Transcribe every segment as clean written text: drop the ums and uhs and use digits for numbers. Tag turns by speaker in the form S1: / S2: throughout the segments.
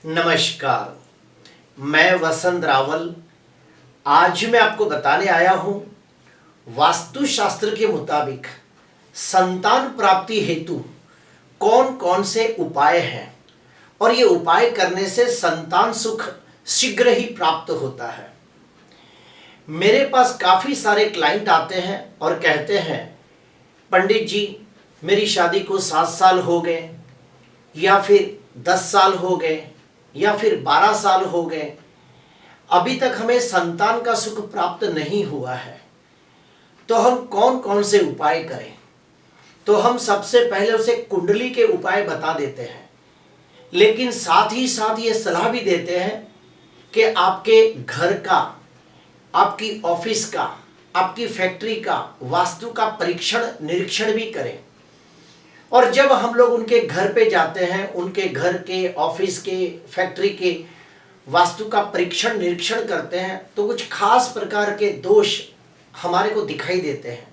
S1: नमस्कार। मैं वसंत रावल। आज मैं आपको बताने आया हूं वास्तुशास्त्र के मुताबिक संतान प्राप्ति हेतु कौन कौन से उपाय हैं और ये उपाय करने से संतान सुख शीघ्र ही प्राप्त होता है। मेरे पास काफ़ी सारे क्लाइंट आते हैं और कहते हैं, पंडित जी मेरी शादी को 7 साल हो गए या फिर 10 साल हो गए या फिर 12 साल हो गए, अभी तक हमें संतान का सुख प्राप्त नहीं हुआ है, तो हम कौन कौन से उपाय करें। तो हम सबसे पहले उसे कुंडली के उपाय बता देते हैं, लेकिन साथ ही साथ ये सलाह भी देते हैं कि आपके घर का, आपकी ऑफिस का, आपकी फैक्ट्री का वास्तु का परीक्षण निरीक्षण भी करें। और जब हम लोग उनके घर पे जाते हैं, उनके घर के, ऑफिस के, फैक्ट्री के वास्तु का परीक्षण निरीक्षण करते हैं, तो कुछ खास प्रकार के दोष हमारे को दिखाई देते हैं,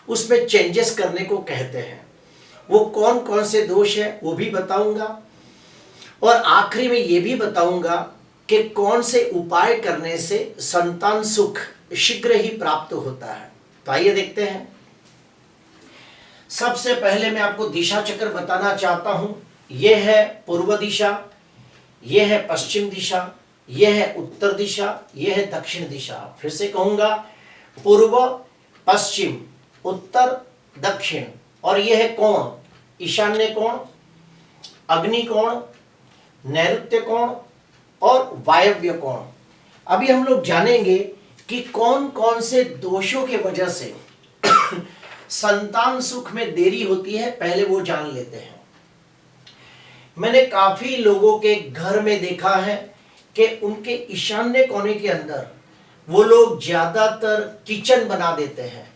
S1: उसमें चेंजेस करने को कहते हैं। वो कौन कौन से दोष है वो भी बताऊंगा और आखिरी में ये भी बताऊंगा कि कौन से उपाय करने से संतान सुख शीघ्र ही प्राप्त होता है। तो आइए देखते हैं। सबसे पहले मैं आपको दिशा चक्र बताना चाहता हूं। यह है पूर्व दिशा, यह है पश्चिम दिशा, यह है उत्तर दिशा, यह है दक्षिण दिशा। फिर से कहूंगा, पूर्व, पश्चिम, उत्तर, दक्षिण। और यह है कोण, ईशान्य कोण, अग्नि कोण, नैऋत्य कोण और वायव्य कोण। अभी हम लोग जानेंगे कि कौन कौन से दोषों के वजह से संतान सुख में देरी होती है, पहले वो जान लेते हैं। मैंने काफी लोगों के घर में देखा है कि उनके ईशान्य कोने के अंदर वो लोग ज्यादातर किचन बना देते हैं,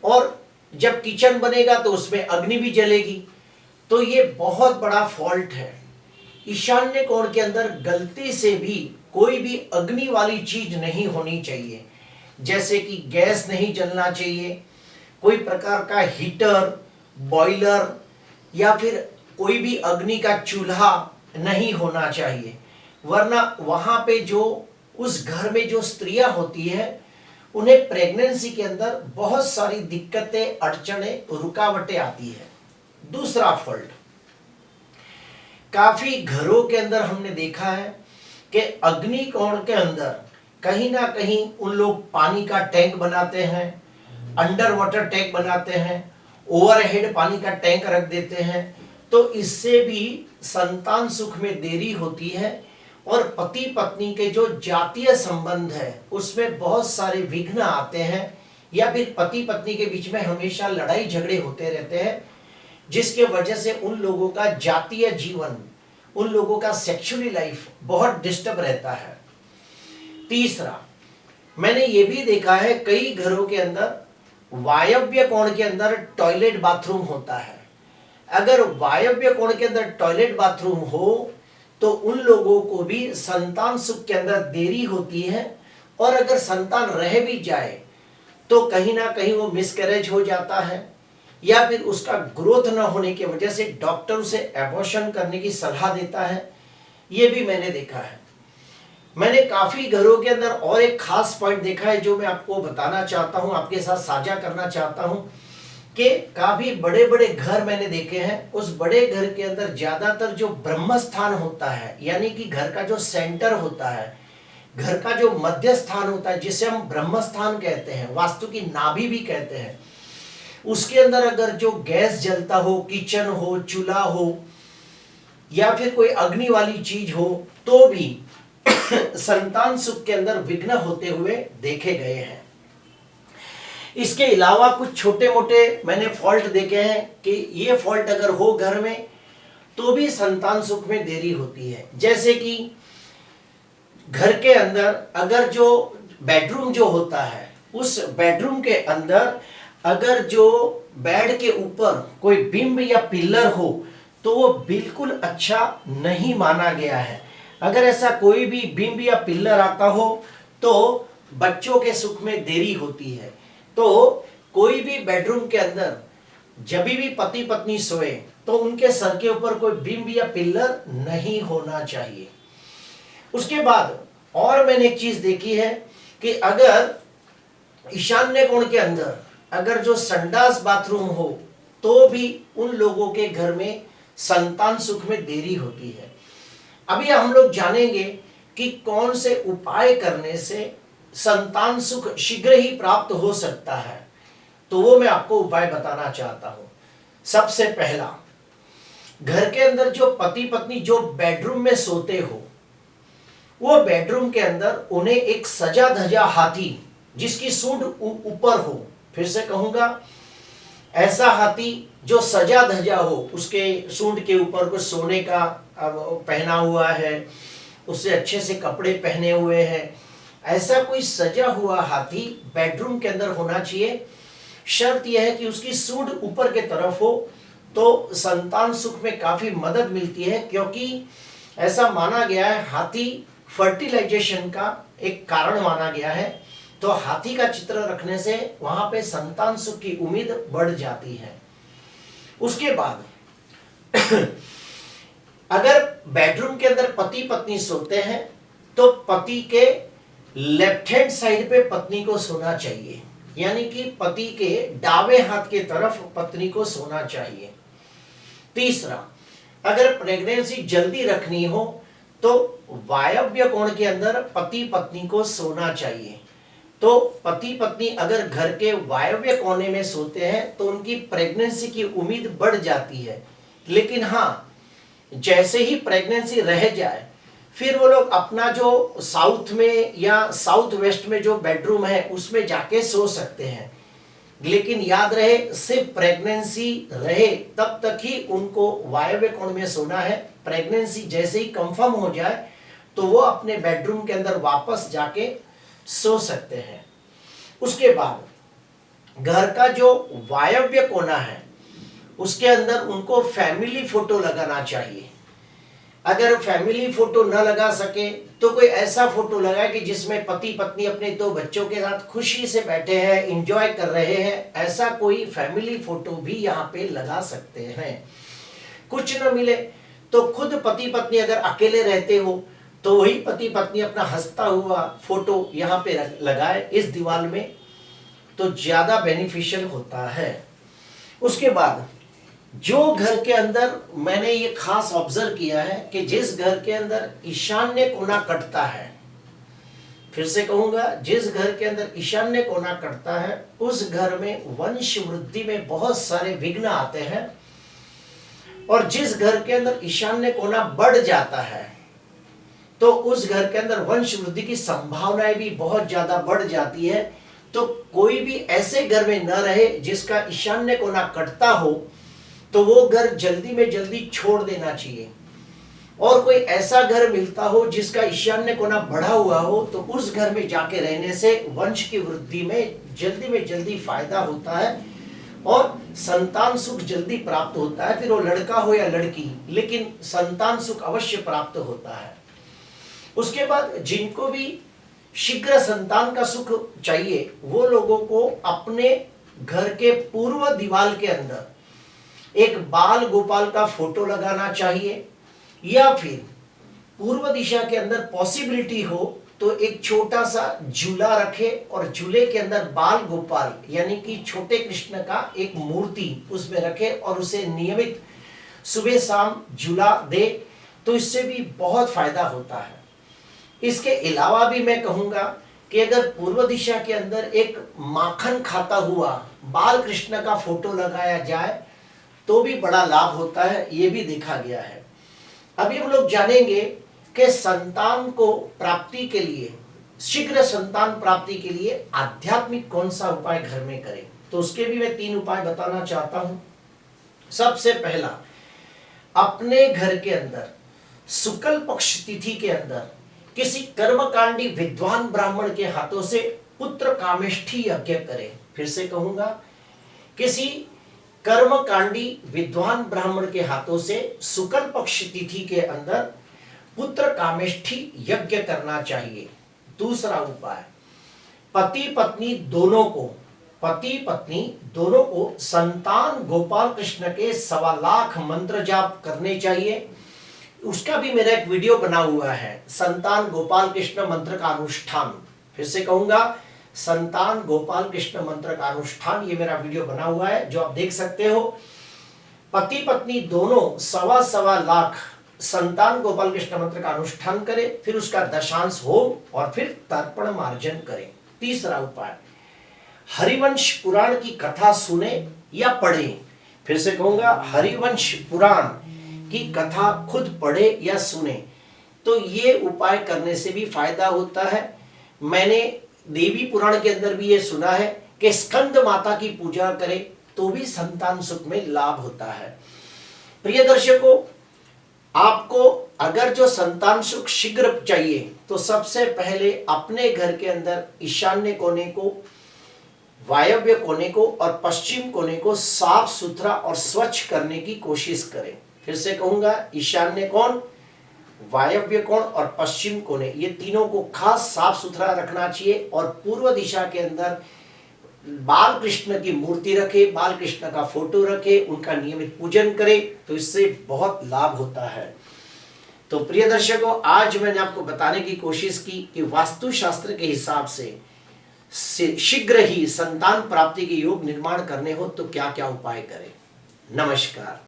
S1: और जब किचन बनेगा तो उसमें अग्नि भी जलेगी, तो ये बहुत बड़ा फॉल्ट है। ईशान्य कोण के अंदर गलती से भी कोई भी अग्नि वाली चीज नहीं होनी चाहिए, जैसे कि गैस नहीं जलना चाहिए, कोई प्रकार का हीटर, बॉयलर या फिर कोई भी अग्नि का चूल्हा नहीं होना चाहिए, वरना वहां पे जो उस घर में जो स्त्रियां होती है उन्हें प्रेगनेंसी के अंदर बहुत सारी दिक्कतें, अड़चनें, रुकावटें आती है। दूसरा फॉल्ट, काफी घरों के अंदर हमने देखा है कि अग्नि कोण के अंदर कहीं ना कहीं उन लोग पानी का टैंक बनाते हैं, अंडर वाटर टैंक बनाते हैं, ओवरहेड पानी का टैंक रख देते हैं, तो इससे भी संतान सुख में देरी होती है और पति पत्नी के जो जातीय संबंध है उसमें बहुत सारे विघ्न आते हैं, या फिर पति पत्नी के बीच में हमेशा लड़ाई झगड़े होते रहते हैं, जिसके वजह से उन लोगों का जातीय जीवन, उन लोगों का सेक्सुअली लाइफ बहुत डिस्टर्ब रहता है। तीसरा, मैंने ये भी देखा है कई घरों के अंदर वायव्य कोण के अंदर टॉयलेट बाथरूम होता है। अगर वायव्य कोण के अंदर टॉयलेट बाथरूम हो तो उन लोगों को भी संतान सुख के अंदर देरी होती है, और अगर संतान रह भी जाए तो कहीं ना कहीं वो मिसकैरेज हो जाता है, या फिर उसका ग्रोथ न होने की वजह से डॉक्टर उसे एबॉर्शन करने की सलाह देता है। ये भी मैंने देखा है। मैंने काफी घरों के अंदर और एक खास पॉइंट देखा है जो मैं आपको बताना चाहता हूं, आपके साथ साझा करना चाहता हूं कि काफी बड़े बड़े घर मैंने देखे हैं। उस बड़े घर के अंदर ज्यादातर जो ब्रह्म स्थान होता है, यानी कि घर का जो सेंटर होता है, घर का जो मध्य स्थान होता है, जिसे हम ब्रह्म स्थान कहते हैं, वास्तु की नाभि भी कहते हैं, उसके अंदर अगर जो गैस जलता हो, किचन हो, चूल्हा हो या फिर कोई अग्नि वाली चीज हो, तो भी संतान सुख के अंदर विघ्न होते हुए देखे गए हैं। इसके अलावा कुछ छोटे मोटे मैंने फॉल्ट देखे हैं कि ये फॉल्ट अगर हो घर में तो भी संतान सुख में देरी होती है। जैसे कि घर के अंदर अगर जो बेडरूम जो होता है, उस बेडरूम के अंदर अगर जो बेड के ऊपर कोई बिंब या पिलर हो तो वो बिल्कुल अच्छा नहीं माना गया है। अगर ऐसा कोई भी बिंब या पिलर आता हो तो बच्चों के सुख में देरी होती है। तो कोई भी बेडरूम के अंदर जब भी पति पत्नी सोए तो उनके सर के ऊपर कोई बिंब या पिलर नहीं होना चाहिए। उसके बाद और मैंने एक चीज देखी है कि अगर ईशान्य कोण के अंदर अगर जो संडास बाथरूम हो तो भी उन लोगों के घर में संतान सुख में देरी होती है। अभी हम लोग जानेंगे कि कौन से उपाय करने से संतान सुख शीघ्र ही प्राप्त हो सकता है। तो वो मैं आपको उपाय बताना चाहता हूं। सबसे पहला, घर के अंदर जो पति पत्नी जो बेडरूम में सोते हो, वो बेडरूम के अंदर उन्हें एक सजा धजा हाथी जिसकी सूंड ऊपर हो, फिर से कहूंगा, ऐसा हाथी जो सजा धजा हो, उसके सूंड के ऊपर कुछ सोने का पहना हुआ है, उससे अच्छे से कपड़े पहने हुए हैं, ऐसा कोई सजा हुआ हाथी बेडरूम के अंदर होना चाहिए। शर्त यह है कि उसकी सूंड ऊपर के तरफ हो, तो संतान सुख में काफी मदद मिलती है, क्योंकि ऐसा माना गया है हाथी फर्टिलाइजेशन का एक कारण माना गया है। तो हाथी का चित्र रखने से वहां पे संतान सुख की उम्मीद बढ़ जाती है। उसके बाद अगर बेडरूम के अंदर पति पत्नी सोते हैं तो पति के लेफ्ट हैंड साइड पे पत्नी को सोना चाहिए, यानी कि पति के दावे हाथ के तरफ पत्नी को सोना चाहिए। तीसरा, अगर प्रेगनेंसी जल्दी रखनी हो तो वायव्य कोण के अंदर पति पत्नी को सोना चाहिए। तो पति पत्नी अगर घर के वायव्य कोने में सोते हैं तो उनकी प्रेगनेंसी की उम्मीद बढ़ जाती है। लेकिन हाँ, जैसे ही प्रेगनेंसी रह जाए फिर वो लोग अपना जो साउथ में या साउथ वेस्ट में जो बेडरूम है उसमें जाके सो सकते हैं। लेकिन याद रहे, सिर्फ प्रेगनेंसी रहे तब तक ही उनको वायव्य कोण में सोना है। प्रेगनेंसी जैसे ही कंफर्म हो जाए तो वो अपने बेडरूम के अंदर वापस जाके सो सकते हैं। उसके बाद घर का जो वायव्य कोना है उसके अंदर उनको फैमिली फोटो लगाना चाहिए। अगर फैमिली फोटो न लगा सके तो कोई ऐसा फोटो लगाए कि जिसमें पति पत्नी अपने 2 बच्चों के साथ खुशी से बैठे हैं, एंजॉय कर रहे हैं, ऐसा कोई फैमिली फोटो भी यहाँ पे लगा सकते हैं। कुछ न मिले तो खुद पति पत्नी अगर अकेले रहते हो तो वही पति पत्नी अपना हंसता हुआ फोटो यहाँ पे लगाए इस दीवार में, तो ज्यादा बेनिफिशियल होता है। उसके बाद जो घर के अंदर मैंने ये खास ऑब्जर्व किया है कि जिस घर के अंदर ईशान्य कोना कटता है, फिर से कहूंगा, जिस घर के अंदर ईशान्य कोना कटता है उस घर में वंश वृद्धि में बहुत सारे विघ्न आते हैं। और जिस घर के अंदर ईशान्य कोना बढ़ जाता है तो उस घर के अंदर वंश वृद्धि की संभावनाएं भी बहुत ज्यादा बढ़ जाती है। तो कोई भी ऐसे घर में न रहे जिसका ईशान्य कोना कटता हो, तो वो घर जल्दी में जल्दी छोड़ देना चाहिए। और कोई ऐसा घर मिलता हो जिसका ईशान्य कोना बढ़ा हुआ हो तो उस घर में जाके रहने से वंश की वृद्धि में जल्दी फायदा होता है और संतान सुख जल्दी प्राप्त होता है। फिर वो लड़का हो या लड़की, लेकिन संतान सुख अवश्य प्राप्त होता है। उसके बाद जिनको भी शीघ्र संतान का सुख चाहिए वो लोगों को अपने घर के पूर्व दीवार के अंदर एक बाल गोपाल का फोटो लगाना चाहिए, या फिर पूर्व दिशा के अंदर पॉसिबिलिटी हो तो एक छोटा सा झूला रखे और झूले के अंदर बाल गोपाल यानी कि छोटे कृष्ण का एक मूर्ति उसमें रखे और उसे नियमित सुबह शाम झूला दे, तो इससे भी बहुत फायदा होता है। इसके अलावा भी मैं कहूंगा कि अगर पूर्व दिशा के अंदर एक माखन खाता हुआ बाल कृष्ण का फोटो लगाया जाए तो भी बड़ा लाभ होता है, ये भी देखा गया है। अभी हम लोग जानेंगे कि संतान को प्राप्ति के लिए, शीघ्र संतान प्राप्ति के लिए आध्यात्मिक कौन सा उपाय घर में करें। तो उसके भी मैं 3 उपाय बताना चाहता हूं। सबसे पहला, अपने घर के अंदर शुक्ल पक्ष तिथि के अंदर किसी कर्मकांडी विद्वान ब्राह्मण के हाथों से पुत्र कामेष्ठी यज्ञ करें। फिर से कहूंगा, किसी कर्मकांडी विद्वान ब्राह्मण के हाथों से शुक्ल पक्ष तिथि के अंदर पुत्र कामेष्ठी यज्ञ करना चाहिए। दूसरा उपाय, पति पत्नी दोनों को संतान गोपाल कृष्ण के 1.25 लाख मंत्र जाप करने चाहिए। उसका भी मेरा एक वीडियो बना हुआ है, संतान गोपाल कृष्ण मंत्र का अनुष्ठान। फिर से कहूंगा, संतान गोपाल कृष्ण मंत्र का अनुष्ठान, ये मेरा वीडियो बना हुआ है जो आप देख सकते हो। पति पत्नी दोनों 1.25 लाख संतान गोपाल कृष्ण मंत्र का अनुष्ठान करें, फिर उसका दशांश होम और फिर तर्पण मार्जन करें। तीसरा उपाय, हरिवंश पुराण की कथा सुने या पढ़ें। फिर से कहूंगा, हरिवंश पुराण की कथा खुद पढ़े या सुने, तो ये उपाय करने से भी फायदा होता है। मैंने देवी पुराण के अंदर भी ये सुना है कि स्कंद माता की पूजा करें तो भी संतान सुख में लाभ होता है। प्रिय दर्शकों, आपको अगर जो संतान सुख शीघ्र चाहिए तो सबसे पहले अपने घर के अंदर ईशान्य कोने को, वायव्य कोने को और पश्चिम कोने को साफ सुथरा और स्वच्छ करने की कोशिश करें। फिर से कहूंगा, ईशान्य कोण, वायव्य कोण और पश्चिम कोने, ये तीनों को खास साफ सुथरा रखना चाहिए। और पूर्व दिशा के अंदर बाल कृष्ण की मूर्ति रखे, बाल कृष्ण का फोटो रखे, उनका नियमित पूजन करें, तो इससे बहुत लाभ होता है। तो प्रिय दर्शकों, आज मैंने आपको बताने की कोशिश की कि वास्तुशास्त्र के हिसाब से शीघ्र ही संतान प्राप्ति के योग निर्माण करने हो तो क्या क्या उपाय करें। नमस्कार।